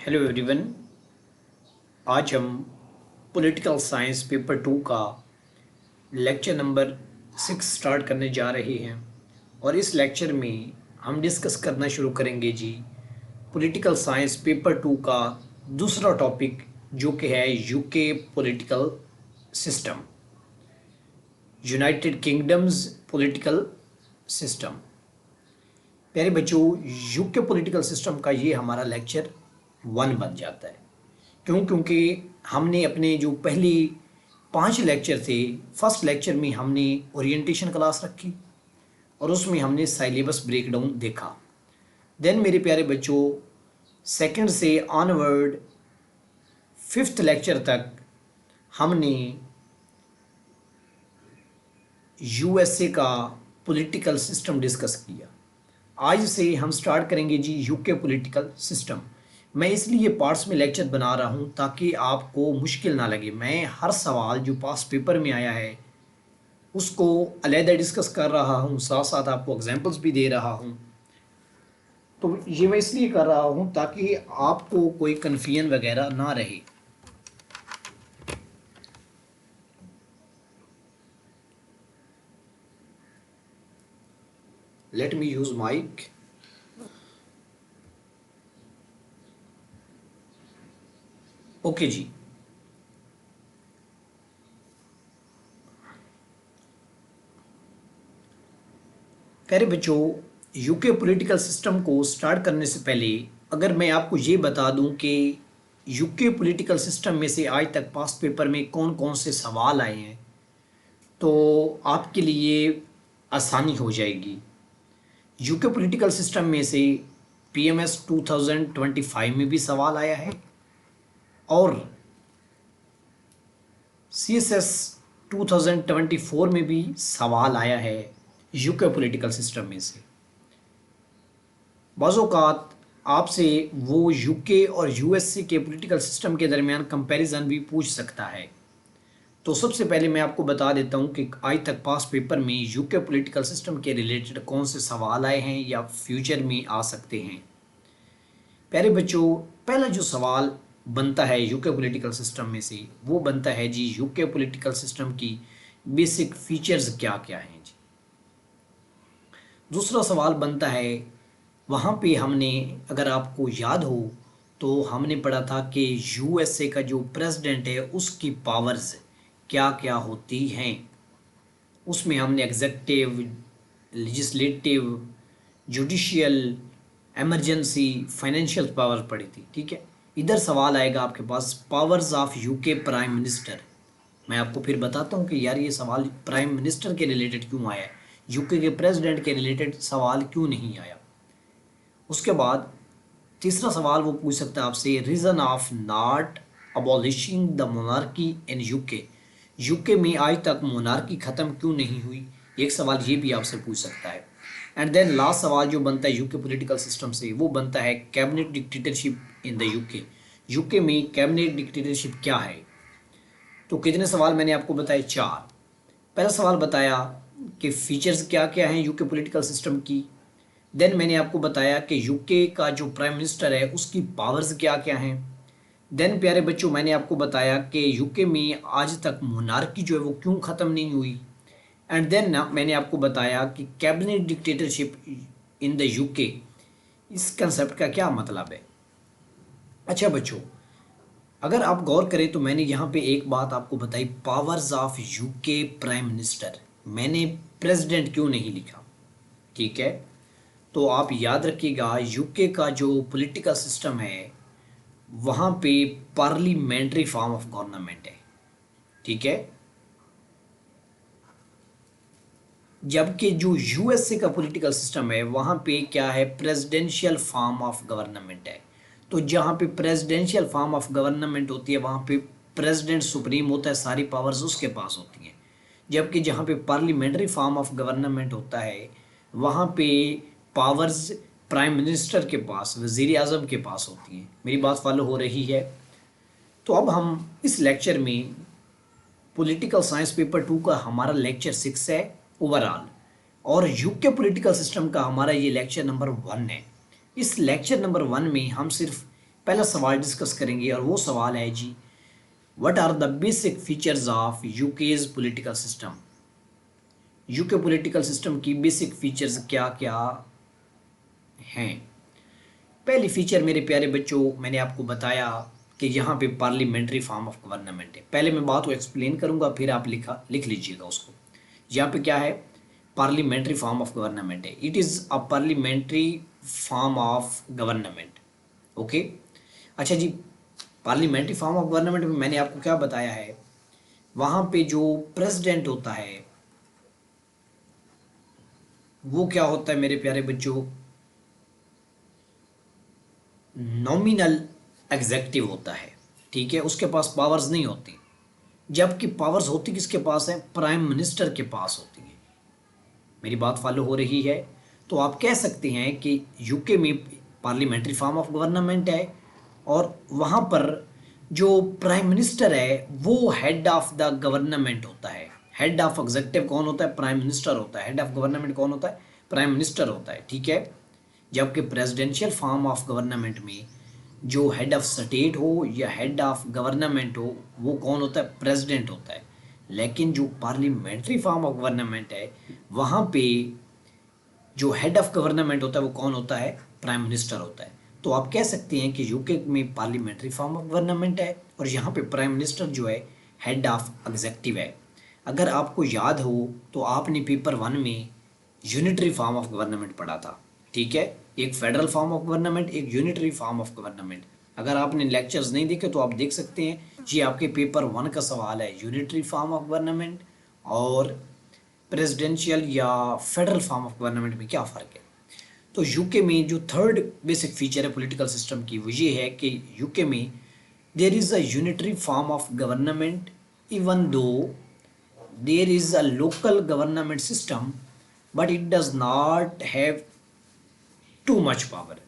Hello everyone. आज हम political science paper 2 का लेक्चर नंबर 6 स्टार्ट करने जा रहे हैं और इस लेक्चर में हम डिस्कस करना शुरू करेंगे जी पॉलिटिकल साइंस पेपर 2 का दूसरा टॉपिक जो कि है UK political system, United kingdoms political system. प्यारे बच्चों, यूके पॉलिटिकल सिस्टम का ये हमारा लेक्चर 1 बन जाता है। क्योंकि हमने अपने जो पहली 5 लेक्चर थे, फर्स्ट लेक्चर में हमने ओरिएंटेशन क्लास रखी और उसमें हमने साइलेबस ब्रेकडाउन देखा। देन मेरे प्यारे बच्चों, सेकंड से ऑनवर्ड 5th लेक्चर तक हमने यूएसए का पॉलिटिकल सिस्टम डिस्कस किया। आज से हम स्टार्ट करेंगे जी यूके पॉलिटिकल सिस्टम। मैं इसलिए पार्ट्स में लेक्चर बना रहा हूँ ताकि आपको मुश्किल ना लगे। मैं हर सवाल जो पास पेपर में आया है उसको अलहदा डिस्कस कर रहा हूँ, साथ साथ आपको एग्जांपल्स भी दे रहा हूँ। तो ये मैं इसलिए कर रहा हूँ ताकि आपको कोई कन्फ्यूजन वगैरह ना रहे। Let me use mic. Okay जी, प्यारे बच्चों, यूके पॉलिटिकल सिस्टम को स्टार्ट करने से पहले अगर मैं आपको ये बता दूं कि यूके पॉलिटिकल सिस्टम में से आज तक पास्ट पेपर में कौन कौन से सवाल आए हैं तो आपके लिए आसानी हो जाएगी। यूके पॉलिटिकल सिस्टम में से पीएमएस 2025 में भी सवाल आया है और सीएसएस 2024 में भी सवाल आया है यूके पॉलिटिकल सिस्टम में से। बाज़ औक़ात आपसे वो यूके और यूएसए के पॉलिटिकल सिस्टम के दरमियान कंपैरिजन भी पूछ सकता है। तो सबसे पहले मैं आपको बता देता हूँ कि आज तक पास पेपर में यूके पॉलिटिकल सिस्टम के रिलेटेड कौन से सवाल आए हैं या फ्यूचर में आ सकते हैं। प्यारे बच्चों, पहला जो सवाल बनता है यूके पॉलिटिकल सिस्टम में से वो बनता है जी यूके पॉलिटिकल सिस्टम की बेसिक फीचर्स क्या क्या हैं जी। दूसरा सवाल बनता है, वहाँ पे हमने, अगर आपको याद हो तो हमने पढ़ा था कि यूएसए का जो प्रेसिडेंट है उसकी पावर्स क्या क्या होती हैं। उसमें हमने executive, legislative, judicial, emergency, financial power पढ़ी थी। ठीक है, इधर सवाल आएगा आपके पास powers of UK prime minister. मैं आपको फिर बताता हूँ कि यार ये सवाल प्राइम मिनिस्टर के रिलेटेड क्यों आया है, यूके के प्रेसिडेंट के रिलेटेड सवाल क्यों नहीं आया। उसके बाद तीसरा सवाल वो पूछ सकता है आपसे, reason of not abolishing the monarchy in UK. UK में आज तक मोनार्की ख़त्म क्यों नहीं हुई, एक सवाल ये भी आपसे पूछ सकता है। एंड देन लास्ट सवाल जो बनता है यूके पॉलिटिकल सिस्टम से वो बनता है cabinet dictatorship in the UK. UK में कैबिनेट डिक्टेटरशिप क्या है। तो कितने सवाल मैंने आपको बताए, 4। पहला सवाल बताया कि फीचर्स क्या क्या हैं यूके पॉलिटिकल सिस्टम की। देन मैंने आपको बताया कि यूके का जो प्राइम मिनिस्टर है उसकी पावर्स क्या क्या हैं। देन प्यारे बच्चों, मैंने आपको बताया कि यूके में आज तक मोनार्की जो है वो क्यों ख़त्म नहीं हुई। एंड देन ना मैंने आपको बताया कि cabinet dictatorship in the UK, इस कंसेप्ट का क्या मतलब है। अच्छा बच्चों, अगर आप गौर करें तो मैंने यहाँ पे एक बात आपको बताई, powers of UK prime minister. मैंने प्रेसिडेंट क्यों नहीं लिखा, ठीक है। तो आप याद रखिएगा यूके का जो पॉलिटिकल सिस्टम है वहाँ पे पार्लियामेंट्री फॉर्म ऑफ गवर्नमेंट है, ठीक है। जबकि जो यूएसए का पॉलिटिकल सिस्टम है वहाँ पे क्या है, प्रेसिडेंशियल फॉर्म ऑफ गवर्नमेंट है। तो जहाँ पे प्रेसिडेंशियल फॉर्म ऑफ गवर्नमेंट होती है वहाँ पे प्रेसिडेंट सुप्रीम होता है, सारी पावर्स उसके पास होती हैं। जबकि जहाँ पे पार्लियामेंट्री फॉर्म ऑफ गवर्नमेंट होता है वहाँ पे पावर्स प्राइम मिनिस्टर के पास, वज़ीर आज़म के पास होती हैं। मेरी बात फॉलो हो रही है। तो अब हम इस लेक्चर में पॉलिटिकल साइंस पेपर 2 का हमारा लेक्चर 6 है ओवरऑल, और यूके पॉलिटिकल सिस्टम का हमारा ये लेक्चर नंबर 1 है। इस लेक्चर नंबर 1 में हम सिर्फ पहला सवाल डिस्कस करेंगे और वो सवाल है जी, what are the basic features of UK's political system. UK political system की बेसिक फीचर्स क्या क्या हैं। पहली फीचर मेरे प्यारे बच्चों, मैंने आपको बताया कि यहाँ पे पार्लियामेंट्री फॉर्म ऑफ गवर्नमेंट है। पहले मैं बात को एक्सप्लेन करूँगा, फिर आप लिख लीजिएगा उसको। यहाँ पे क्या है, पार्लियामेंट्री फॉर्म ऑफ गवर्नमेंट है। It is a parliamentary form of government. Okay, अच्छा जी, पार्लियामेंट्री फॉर्म ऑफ गवर्नमेंट में मैंने आपको क्या बताया है, वहाँ पे जो प्रेसिडेंट होता है वो क्या होता है मेरे प्यारे बच्चों, नॉमिनल एग्जेक्टिव होता है। ठीक है, उसके पास पावर्स नहीं होती, जबकि पावर्स होती किसके पास है, प्राइम मिनिस्टर के पास होती है। मेरी बात फॉलो हो रही है। तो आप कह सकते हैं कि यूके में पार्लियामेंट्री फॉर्म ऑफ गवर्नमेंट है और वहाँ पर जो प्राइम मिनिस्टर है वो हेड ऑफ द गवर्नमेंट होता है। हेड ऑफ एग्जेक्टिव कौन होता है, प्राइम मिनिस्टर होता है। हेड ऑफ गवर्नमेंट कौन होता है, प्राइम मिनिस्टर होता है। ठीक है, जबकि प्रेसिडेंशियल फॉर्म ऑफ गवर्नमेंट में जो हेड ऑफ स्टेट हो या हेड ऑफ गवर्नमेंट हो वो कौन होता है, प्रेसिडेंट होता है। लेकिन जो पार्लियामेंट्री फॉर्म ऑफ गवर्नमेंट है वहाँ पे जो हेड ऑफ गवर्नमेंट होता है वो कौन होता है, प्राइम मिनिस्टर होता है। तो आप कह सकते हैं कि यूके में पार्लियामेंट्री फॉर्म ऑफ गवर्नमेंट है और यहाँ पे प्राइम मिनिस्टर जो है हेड ऑफ एग्जेक्टिव है। अगर आपको याद हो तो आपने पेपर 1 में यूनिटरी फॉर्म ऑफ गवर्नमेंट पढ़ा था। ठीक है, एक फेडरल फॉर्म ऑफ गवर्नमेंट, एक यूनिटरी फॉर्म ऑफ गवर्नमेंट। अगर आपने लेक्चर्स नहीं देखे तो आप देख सकते हैं, ये आपके पेपर 1 का सवाल है, यूनिटरी फॉर्म ऑफ गवर्नमेंट और प्रेसिडेंशियल या फेडरल फॉर्म ऑफ गवर्नमेंट में क्या फ़र्क है। तो यूके में जो थर्ड बेसिक फीचर है पॉलिटिकल सिस्टम की वो ये है कि यूके में there is a unitary form of government even though there is a local government system but it does not have too much power.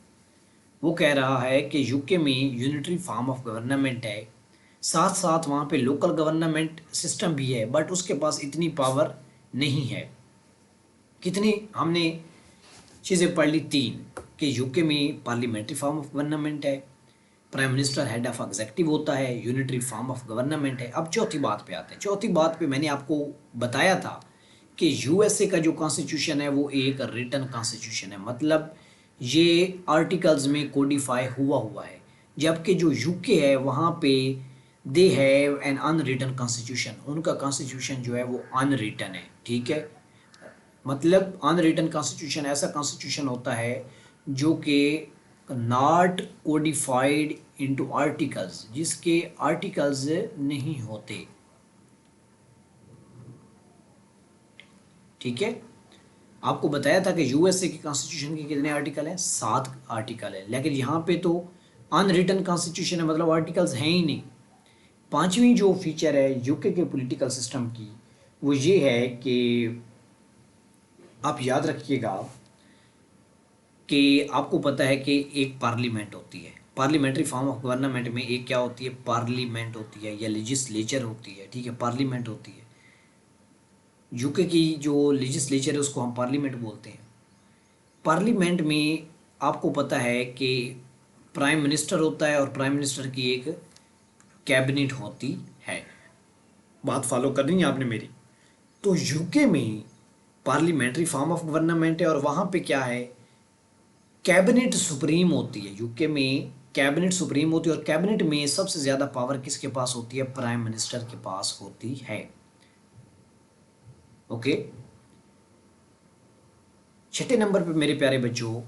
वो कह रहा है कि यूके में यूनिटरी फॉर्म ऑफ गवर्नमेंट है, साथ साथ वहाँ पे लोकल गवर्नमेंट सिस्टम भी है, बट उसके पास इतनी पावर नहीं है। कितनी हमने चीज़ें पढ़ ली, 3, कि यूके में पार्लियामेंट्री फॉर्म ऑफ गवर्नमेंट है, prime minister head of executive होता है, यूनिटरी फॉर्म ऑफ गवर्नमेंट है। अब चौथी बात पे आते हैं। चौथी बात पे मैंने आपको बताया था कि यूएसए का जो कॉन्स्टिट्यूशन है वो एक रिटन कॉन्स्टिट्यूशन है, मतलब ये आर्टिकल्स में कोडिफाई हुआ हुआ है। जबकि जो यूके है वहाँ पे they have an unwritten constitution, उनका कॉन्स्टिट्यूशन जो है वो अनरिटन है। ठीक है, मतलब अनरिटन कॉन्स्टिट्यूशन ऐसा कॉन्स्टिट्यूशन होता है जो कि नॉट कोडिफाइड इनटू आर्टिकल्स, जिसके आर्टिकल्स नहीं होते। ठीक है, आपको बताया था कि यूएसए की कॉन्स्टिट्यूशन के कितने आर्टिकल हैं, 7 आर्टिकल है, लेकिन यहाँ पे तो अनरिटन कॉन्स्टिट्यूशन है, मतलब आर्टिकल्स हैं ही नहीं। पांचवी जो फीचर है यूके के पॉलिटिकल सिस्टम की वो ये है कि आप याद रखिएगा कि आपको पता है कि एक पार्लियामेंट होती है, पार्लियामेंट्री फॉर्म ऑफ गवर्नमेंट में एक क्या होती है, पार्लियामेंट होती है या लेजिस्लेचर होती है। ठीक है, पार्लियामेंट होती है। यूके की जो लेजिस्लेचर है उसको हम पार्लियामेंट बोलते हैं। पार्लियामेंट में आपको पता है कि प्राइम मिनिस्टर होता है और प्राइम मिनिस्टर की एक कैबिनेट होती है। बात फॉलो करनी है आपने मेरी। तो यूके में पार्लियामेंट्री फॉर्म ऑफ गवर्नमेंट है और वहाँ पे क्या है, कैबिनेट सुप्रीम होती है। यूके में कैबिनेट सुप्रीम होती है और कैबिनेट में सबसे ज़्यादा पावर किसके पास होती है, प्राइम मिनिस्टर के पास होती है। ओके, छठे नंबर पे मेरे प्यारे बच्चों,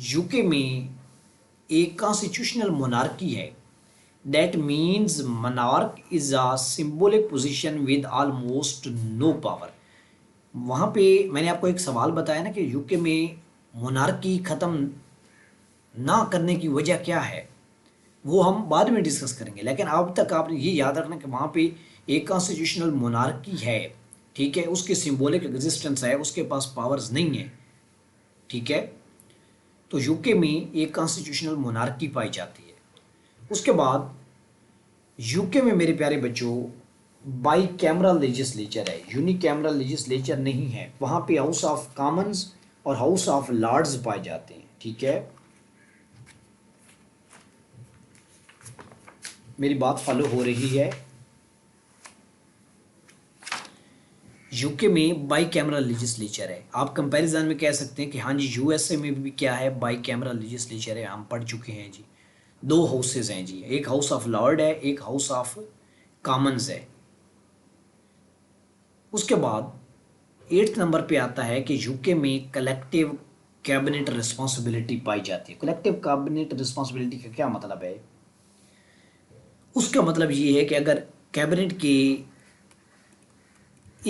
यूके में एक कॉन्स्टिट्यूशनल मोनार्की है। That means monarch is a symbolic position with almost no power. वहाँ पे मैंने आपको एक सवाल बताया ना कि यूके में मोनार्की ख़त्म ना करने की वजह क्या है, वो हम बाद में डिस्कस करेंगे, लेकिन अब तक आपने ये याद रखना कि वहाँ पे एक कॉन्स्टिट्यूशनल मोनार्की है। ठीक है, उसकी सिंबॉलिक एग्जिस्टेंस है, उसके पास पावर्स नहीं है। ठीक है, तो यूके में एक कॉन्स्टिट्यूशनल मोनार्की पाई जाती है। उसके बाद यूके में मेरे प्यारे बच्चों बाई कैमरल लेजिस्लेचर है, यूनिकैमरल लेजिस्लेचर नहीं है। वहाँ पे हाउस ऑफ कॉमन्स और हाउस ऑफ लॉर्ड्स पाए जाते हैं। ठीक है, मेरी बात फॉलो हो रही है? यूके में बाई कैमरा लेजिस्लेचर है। आप कंपैरिजन में कह सकते हैं कि हाँ जी यूएसए में भी क्या है, बाई कैमरा लेजिस्लेचर है, हम पढ़ चुके हैं जी। दो हाउसेज हैं जी, एक हाउस ऑफ लॉर्ड है, एक हाउस ऑफ कॉमन्स है। उसके बाद 8th नंबर पे आता है कि यूके में कलेक्टिव कैबिनेट रिस्पॉन्सिबिलिटी पाई जाती है। कलेक्टिव कैबिनेट रिस्पॉन्सिबिलिटी का क्या मतलब है? उसका मतलब ये है कि अगर कैबिनेट के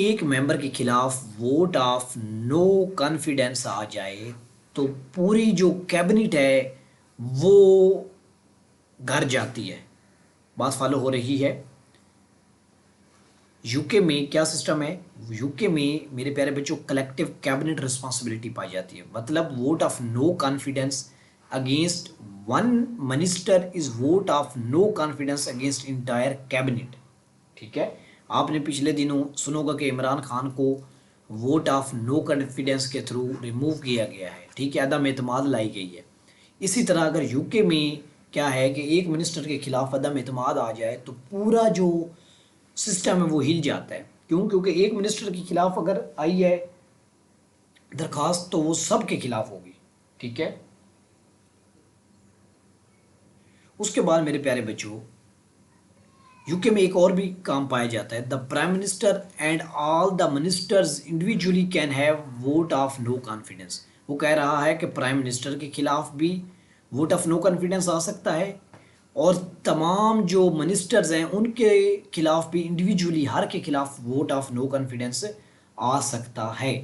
एक मेंबर के खिलाफ वोट ऑफ नो कॉन्फिडेंस आ जाए तो पूरी जो कैबिनेट है वो घर जाती है। बात फॉलो हो रही है? यूके में क्या सिस्टम है? यूके में मेरे प्यारे बच्चों कलेक्टिव कैबिनेट रिस्पॉन्सिबिलिटी पाई जाती है। मतलब vote of no confidence against one minister is vote of no confidence against entire cabinet. ठीक है, आपने पिछले दिनों सुना होगा कि इमरान खान को वोट ऑफ नो कॉन्फिडेंस के थ्रू रिमूव किया गया है। ठीक है, अदम एतमाद लाई गई है। इसी तरह अगर यूके में क्या है कि एक मिनिस्टर के खिलाफ अदम एतमाद आ जाए तो पूरा जो सिस्टम है वो हिल जाता है। क्यों? क्योंकि एक मिनिस्टर के खिलाफ अगर आई है दरखास्त तो वो सब के खिलाफ होगी। ठीक है, उसके बाद मेरे प्यारे बच्चों यूके में एक और भी काम पाया जाता है। The prime minister and all the ministers individually can have vote of no confidence. वो कह रहा है कि प्राइम मिनिस्टर के खिलाफ भी वोट ऑफ नो कॉन्फिडेंस आ सकता है और तमाम जो मिनिस्टर्स हैं उनके खिलाफ भी इंडिविजुअली हर के खिलाफ वोट ऑफ नो कॉन्फिडेंस आ सकता है।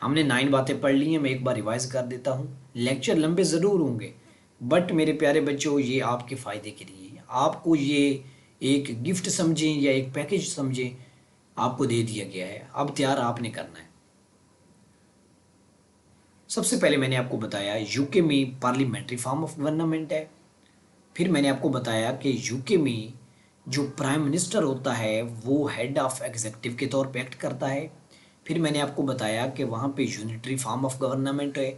हमने 9 बातें पढ़ ली हैं, मैं एक बार रिवाइज कर देता हूँ। लेक्चर लंबे ज़रूर होंगे बट मेरे प्यारे बच्चों ये आपके फ़ायदे के लिए, आपको ये एक गिफ्ट समझें या एक पैकेज समझें, आपको दे दिया गया है। अब तैयार आपने करना है। सबसे पहले मैंने आपको बताया यूके में पार्लियामेंट्री फॉर्म ऑफ गवर्नमेंट है। फिर मैंने आपको बताया कि यूके में जो प्राइम मिनिस्टर होता है वो हेड ऑफ एग्जीक्यूटिव के तौर पे एक्ट करता है। फिर मैंने आपको बताया कि वहाँ पे यूनिटरी फॉर्म ऑफ गवर्नमेंट है।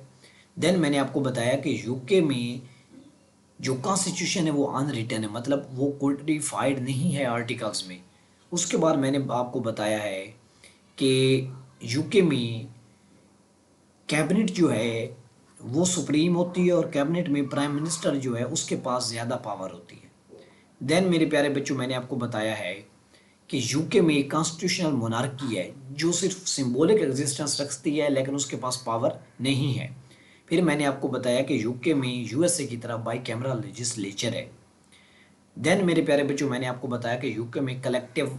देन मैंने आपको बताया कि यूके में जो कॉन्स्टिट्यूशन है वो अनरिटन है, मतलब वो कोडिफाइड नहीं है आर्टिकल्स में। उसके बाद मैंने आपको बताया है कि यूके में कैबिनेट जो है वो सुप्रीम होती है और कैबिनेट में प्राइम मिनिस्टर जो है उसके पास ज़्यादा पावर होती है। देन मेरे प्यारे बच्चों मैंने आपको बताया है कि यूके में एक कॉन्स्टिट्यूशनल मोनार्की है जो सिर्फ सिंबॉलिक एग्जिस्टेंस रखती है लेकिन उसके पास पावर नहीं है। फिर मैंने आपको बताया कि यूके में यूएसए की तरह बाई कैमरा लेजिस्लेचर है। देन मेरे प्यारे बच्चों मैंने आपको बताया कि यूके में कलेक्टिव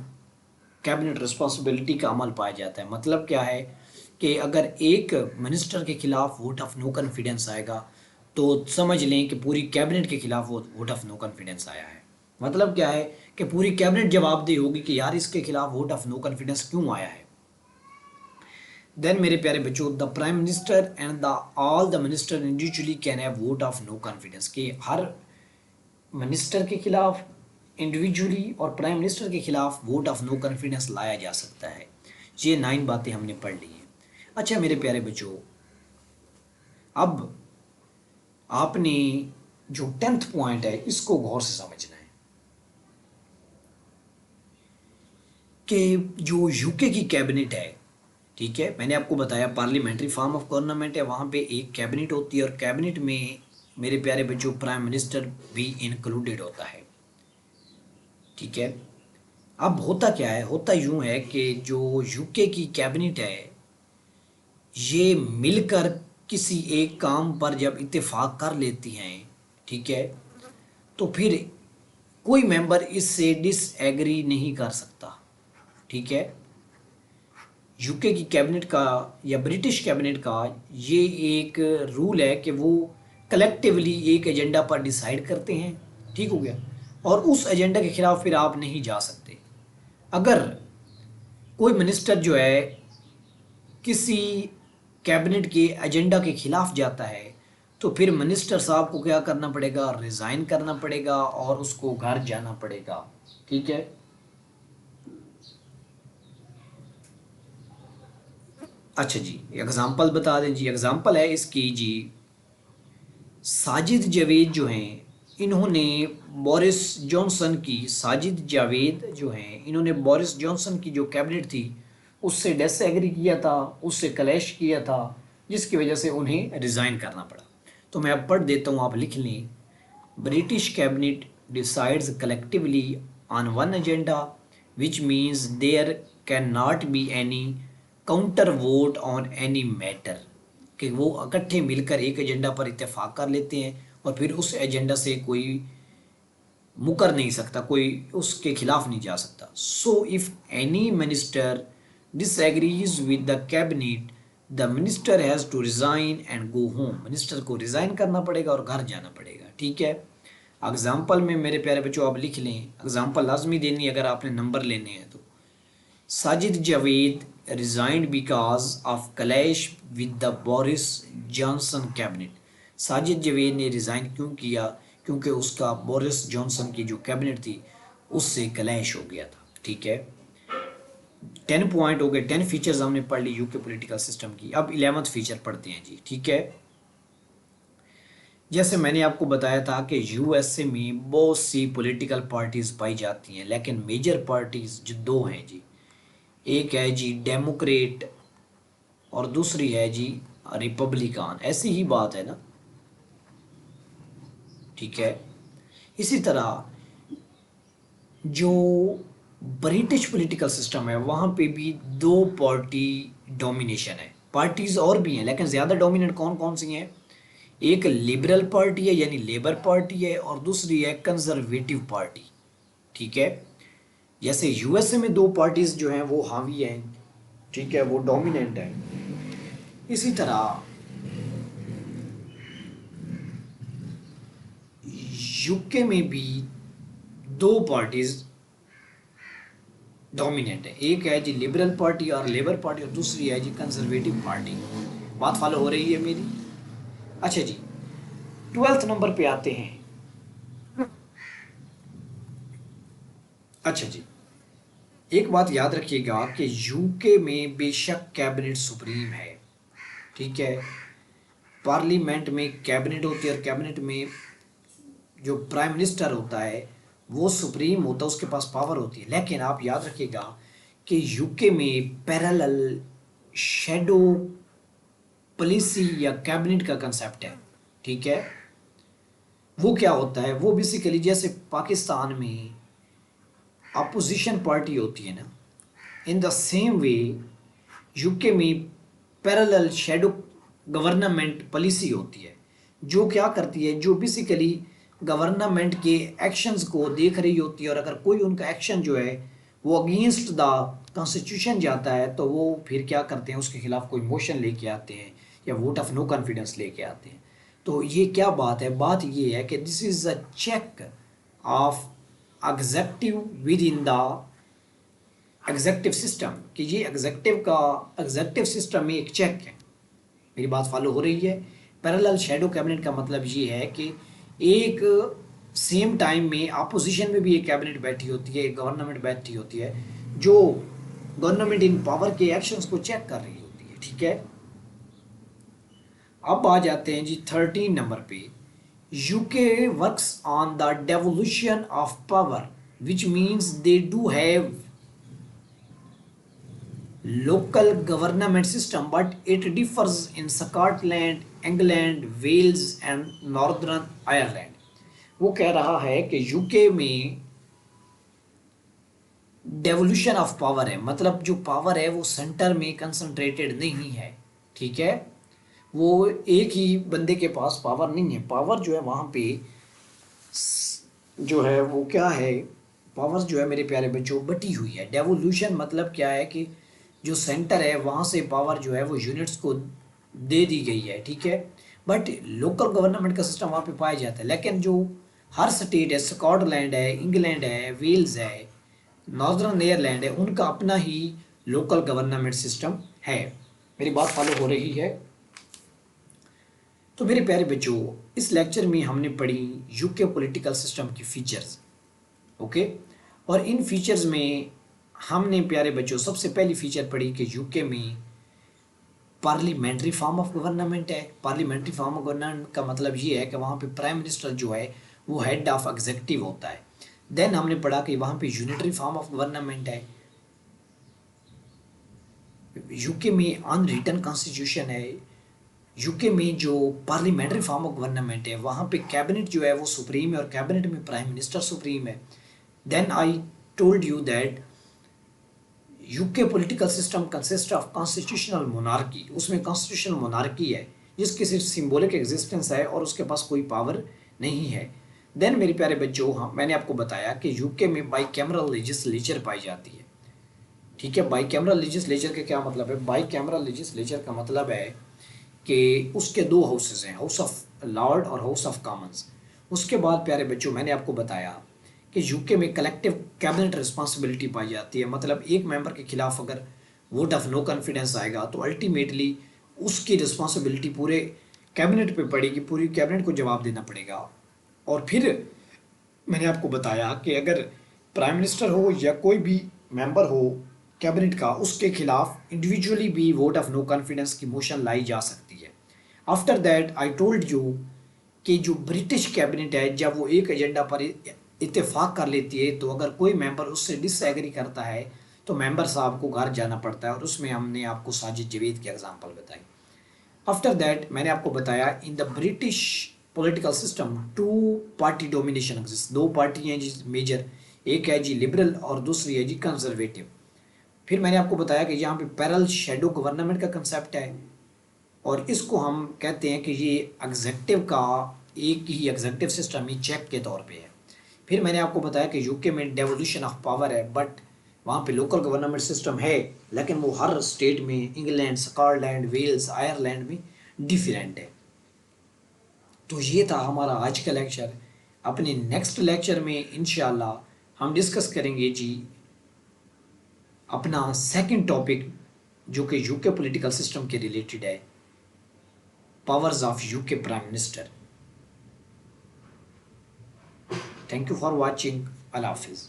कैबिनेट रिस्पॉन्सिबिलिटी का अमल पाया जाता है। मतलब क्या है कि अगर एक मिनिस्टर के खिलाफ वोट ऑफ नो कॉन्फिडेंस आएगा तो समझ लें कि पूरी कैबिनेट के खिलाफ वो वोट ऑफ नो कॉन्फिडेंस आया है। मतलब क्या है कि पूरी कैबिनेट जवाबदेही होगी कि यार इसके खिलाफ वोट ऑफ नो कॉन्फिडेंस क्यों आया है। देन मेरे प्यारे बच्चों the prime minister and the all the minister individually can have vote of no confidence के हर मिनिस्टर के खिलाफ इंडिविजुअली और प्राइम मिनिस्टर के खिलाफ वोट ऑफ नो कॉन्फिडेंस लाया जा सकता है। ये 9 बातें हमने पढ़ ली हैं। अच्छा मेरे प्यारे बच्चों, अब आपने जो 10th पॉइंट है इसको गौर से समझना है कि जो यूके की कैबिनेट है, ठीक है, मैंने आपको बताया पार्लियामेंट्री फॉर्म ऑफ गवर्नमेंट है, वहाँ पे एक कैबिनेट होती है और कैबिनेट में मेरे प्यारे बच्चों प्राइम मिनिस्टर भी इंक्लूडेड होता है। ठीक है, अब होता क्या है, होता यूं है कि जो यूके की कैबिनेट है ये मिलकर किसी एक काम पर जब इत्तेफाक कर लेती हैं, ठीक है, तो फिर कोई मेंबर इससे डिसएग्री नहीं कर सकता। ठीक है, यूके की कैबिनेट का या ब्रिटिश कैबिनेट का ये एक रूल है कि वो कलेक्टिवली एक एजेंडा पर डिसाइड करते हैं। ठीक हो गया, और उस एजेंडा के खिलाफ फिर आप नहीं जा सकते। अगर कोई मिनिस्टर जो है किसी कैबिनेट के एजेंडा के खिलाफ जाता है तो फिर मिनिस्टर साहब को क्या करना पड़ेगा, रिज़ाइन करना पड़ेगा और उसको घर जाना पड़ेगा। ठीक है, अच्छा जी एग्जांपल बता दें जी, एग्जांपल है इसकी जी, साजिद जावेद जो हैं इन्होंने बोरिस जॉनसन की, साजिद जावेद जो हैं, इन्होंने बोरिस जॉनसन की जो कैबिनेट थी उससे डिसएग्री किया था, उससे क्लैश किया था, जिसकी वजह से उन्हें रिज़ाइन करना पड़ा। तो मैं अब पढ़ देता हूँ, आप लिख लें। British cabinet decides collectively on one agenda which means there can not be any counter vote on any matter, कि वो इकट्ठे मिलकर एक एजेंडा पर इत्तेफाक कर लेते हैं और फिर उस एजेंडा से कोई मुकर नहीं सकता, कोई उसके खिलाफ नहीं जा सकता। So if any minister disagrees with the cabinet the minister has to resign and go home, minister को रिज़ाइन करना पड़ेगा और घर जाना पड़ेगा। ठीक है। एग्जाम्पल में मेरे प्यारे बच्चों आप लिख लें, एग्जाम्पल लाजमी देनी अगर आपने नंबर लेने हैं तो। Sajid Javed resigned because of clash with the Boris Johnson cabinet. Sajid Javed ने रिज़ाइन क्यों किया? क्योंकि उसका बोरिस जॉनसन की जो कैबिनेट थी उससे क्लैश हो गया था। ठीक है। 10 पॉइंट हो गए, 10 फीचर्स हमने पढ़ ली यूके पॉलिटिकल सिस्टम की। अब 11th फीचर पढ़ते हैं जी। ठीक है। जैसे मैंने आपको बताया था कि यूएसए में बहुत सी पॉलिटिकल पार्टीज पाई जाती हैं, लेकिन मेजर पार्टीज जो दो हैं जी, एक है जी डेमोक्रेट और दूसरी है जी रिपब्लिकन। ऐसी ही बात है ना। ठीक है। इसी तरह जो ब्रिटिश पॉलिटिकल सिस्टम है वहाँ पे भी दो पार्टी डोमिनेशन है। पार्टीज और भी हैं लेकिन ज़्यादा डोमिनेंट कौन कौन सी हैं? एक लिबरल पार्टी है यानी लेबर पार्टी है, और दूसरी है कंजर्वेटिव पार्टी। ठीक है। जैसे यूएसए में दो पार्टीज जो हैं वो हावी हैं, ठीक है, वो डोमिनेंट है। इसी तरह यूके में भी दो पार्टीज डोमिनेंट है, एक है जी लिबरल पार्टी और लेबर पार्टी, और दूसरी है जी कंजर्वेटिव पार्टी। बात फॉलो हो रही है मेरी? अच्छा जी, 12th नंबर पे आते हैं। अच्छा जी, एक बात याद रखिएगा कि यूके में बेशक कैबिनेट सुप्रीम है। ठीक है। पार्लियामेंट में कैबिनेट होती है और कैबिनेट में जो प्राइम मिनिस्टर होता है वो सुप्रीम होता है, उसके पास पावर होती है। लेकिन आप याद रखिएगा कि यूके में पैरेलल शैडो पॉलिसी या कैबिनेट का कंसेप्ट है। ठीक है। वो क्या होता है? वो बेसिकली जैसे पाकिस्तान में अपोजिशन पार्टी होती है ना, in the same way UK में पैरेलल शैडो गवर्नमेंट पॉलिसी होती है, जो क्या करती है, जो बेसिकली गवर्नमेंट के एक्शंस को देख रही होती है, और अगर कोई उनका एक्शन जो है वो अगेंस्ट द कॉन्स्टिट्यूशन जाता है तो वो फिर क्या करते हैं, उसके खिलाफ कोई मोशन लेके आते हैं या वोट ऑफ नो कॉन्फिडेंस लेके आते हैं। तो ये क्या बात है? बात ये है कि this is a check of executive within the executive system, कि ये एग्जेक्टिव सिस्टम में एक चेक है। मेरी बात फॉलो हो रही है? पैरेलल शैडो कैबिनेट का मतलब ये है कि एक सेम टाइम में अपोजिशन में भी एक कैबिनेट बैठी होती है, एक गवर्नमेंट बैठी होती है, जो गवर्नमेंट इन पावर के एक्शंस को चेक कर रही होती है। ठीक है। अब आ जाते हैं जी 13 नंबर पे। UK works on the devolution of power which means they do have local government system, but it differs in Scotland, England, Wales and Northern Ireland। वो कह रहा है कि यूके में डेवोल्यूशन ऑफ पावर है, मतलब जो पावर है वो सेंटर में कंसंट्रेटेड नहीं है। ठीक है। वो एक ही बंदे के पास पावर नहीं है। पावर जो है वहाँ पे जो है वो क्या है, पावर जो है मेरे प्यारे बच्चों बटी हुई है। डेवोल्यूशन मतलब क्या है कि जो सेंटर है वहाँ से पावर जो है वो यूनिट्स को दे दी गई है। ठीक है। बट लोकल गवर्नमेंट का सिस्टम वहाँ पे पाया जाता है, लेकिन जो हर स्टेट है, स्कॉटलैंड है, इंग्लैंड है, वेल्स है, नॉर्दर्न आयरलैंड है, उनका अपना ही लोकल गवर्नमेंट सिस्टम है। मेरी बात फॉलो हो रही है? तो मेरे प्यारे बच्चों, इस लेक्चर में हमने पढ़ी यूके पॉलिटिकल सिस्टम की फीचर्स। ओके। और इन फीचर्स में हमने प्यारे बच्चों सबसे पहली फीचर पढ़ी कि यूके में पार्लियामेंट्री फॉर्म ऑफ गवर्नमेंट है। पार्लियामेंट्री फॉर्म ऑफ गवर्नमेंट का मतलब ये है कि वहाँ पे प्राइम मिनिस्टर जो है वो हेड ऑफ एग्जीक्यूटिव होता है। देन हमने पढ़ा कि वहाँ पे यूनिटरी फॉर्म ऑफ गवर्नमेंट है, यूके में अनरिटन कॉन्स्टिट्यूशन है, यूके में जो पार्लियामेंट्री फॉर्म ऑफ गवर्नमेंट है वहाँ पे कैबिनेट जो है वो सुप्रीम है और कैबिनेट में प्राइम मिनिस्टर सुप्रीम है। Then I told you that UK political system consist of constitutional monarchy, उसमें कॉन्स्टिट्यूशनल मोनार्की है जिसकी सिर्फ सिंबॉलिक एग्जिस्टेंस है और उसके पास कोई पावर नहीं है। देन मेरे प्यारे बच्चों, हाँ मैंने आपको बताया कि यूके में बाई कैमरल लेजिस्लेचर पाई जाती है। ठीक है, बाई कैमरल लेजिस्लेचर का क्या मतलब है? बाई कैमरल लेजिस्लेचर का मतलब है कि उसके दो हाउसेज हैं, हाउस ऑफ लॉर्ड और हाउस ऑफ कॉमन्स। उसके बाद प्यारे बच्चों मैंने आपको बताया कि यूके में कलेक्टिव कैबिनेट रिस्पॉन्सिबिलिटी पाई जाती है, मतलब एक मेंबर के खिलाफ अगर वोट ऑफ नो कॉन्फिडेंस आएगा तो अल्टीमेटली उसकी रिस्पॉन्सिबिलिटी पूरे कैबिनेट पे पड़ेगी, पूरी कैबिनेट को जवाब देना पड़ेगा। और फिर मैंने आपको बताया कि अगर प्राइम मिनिस्टर हो या कोई भी मेंबर हो कैबिनेट का, उसके खिलाफ इंडिविजुअली भी वोट ऑफ नो कॉन्फिडेंस की मोशन लाई जा सकती है। After that I told you कि जो ब्रिटिश कैबिनेट है जब वो एक एजेंडा पर इत्तेफाक कर लेती है तो अगर कोई मेंबर उससे डिसएग्री करता है तो मेंबर साहब को घर जाना पड़ता है, और उसमें हमने आपको साजिद जावेद की एग्जांपल बताई। आफ्टर दैट मैंने आपको बताया in the British political system two party domination exist, दो पार्टी हैं जी मेजर, एक है जी लिबरल और दूसरी है जी कंजर्वेटिव। फिर मैंने आपको बताया कि यहाँ पे पैरल शेडो गवर्नमेंट का कंसेप्ट है और इसको हम कहते हैं कि ये एग्जेक्टिव का एक ही एग्जेक्टिव सिस्टम ही चेक के तौर पे है। फिर मैंने आपको बताया कि यूके में डेवोल्यूशन ऑफ पावर है, बट वहाँ पे लोकल गवर्नमेंट सिस्टम है लेकिन वो हर स्टेट में, इंग्लैंड, स्कॉटलैंड, वेल्स, आयरलैंड में डिफरेंट है। तो ये था हमारा आज का लेक्चर। अपने नेक्स्ट लेक्चर में इंशाल्लाह हम डिस्कस करेंगे जी अपना सेकंड टॉपिक जो कि यूके पॉलिटिकल सिस्टम के रिलेटेड है, powers of UK prime minister. Thank you for watching. अल्लाह हाफिज़।